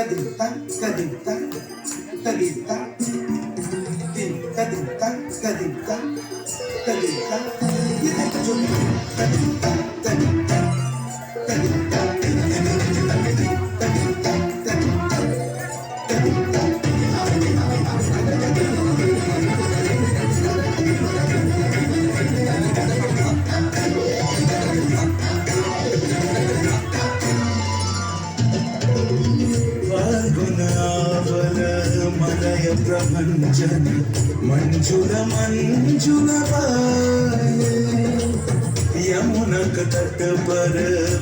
kadinta kadinta kadinta din kadinta kadinta kadinta ये जो kadinta kadinta kadinta प्रभंजन मंजुल मंजुल यमुनक तट पर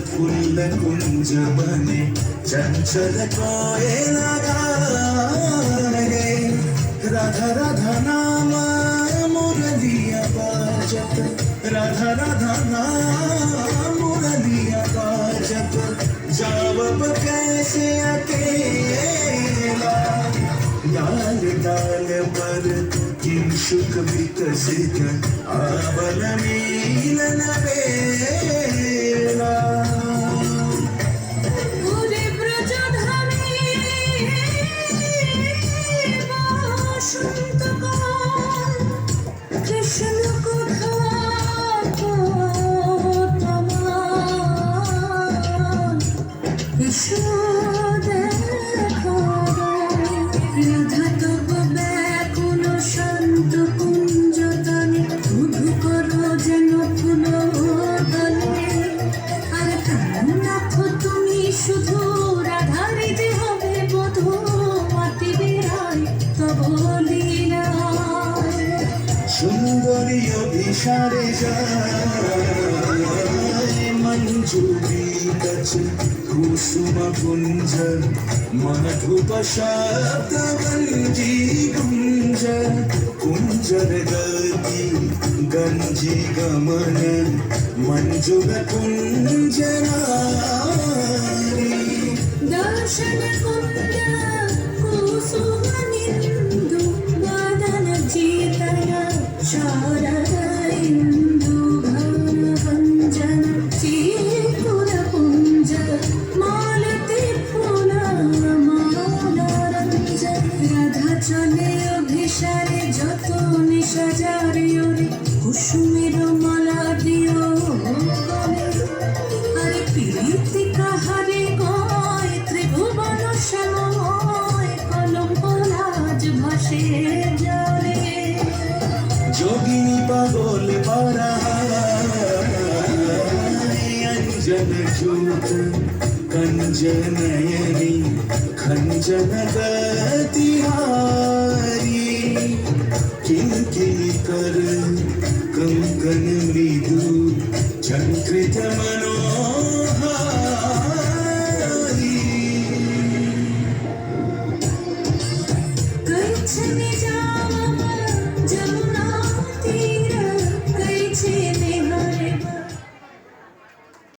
फूल कुंज बने चंचल कोयला गाने राधा राधा नाम मुरलिया बाजत राधा राधा नाम मुरलिया बाजत जावब कैसे अकेला डाल डाल पर किंशुक विकसित आवल मीलन वेला पूरे ब्रजधारी बसंत काल कृष्ण कथा तमाल यशोदा রাধা তব ব্যাকুল শান্ত কুঞ্জতনে মধু করো যেন ফুল দলে আর কান্নাথ তুমি শুধু রাধারে যে হবে বধূ মাতি বেড়ায় তব লীলা সুন্দরী অভিসারে যায় মঞ্জুরি কাছে কুসুম কুঞ্জ मधुप शब्द गंजी कुंज कुंजर गति गंजी गमन मंजुल कुंजनारी दर्शन कुंज कुसुम निंदु मदन जीतन शारद इंदु घन भंजन चीपुर कुंज मालती চলে অভিসারে যত নিশাজারে ওরে কুসুমের মালা দিও গলে আরে প্রীতি কাহারে কয় ত্রিভুবন শ্যামময় কলঙ্ক লাজ ভাসে জলে যোগিনী পাগল পারা अंजन चूत कंजन नयनी खंजन गतिहा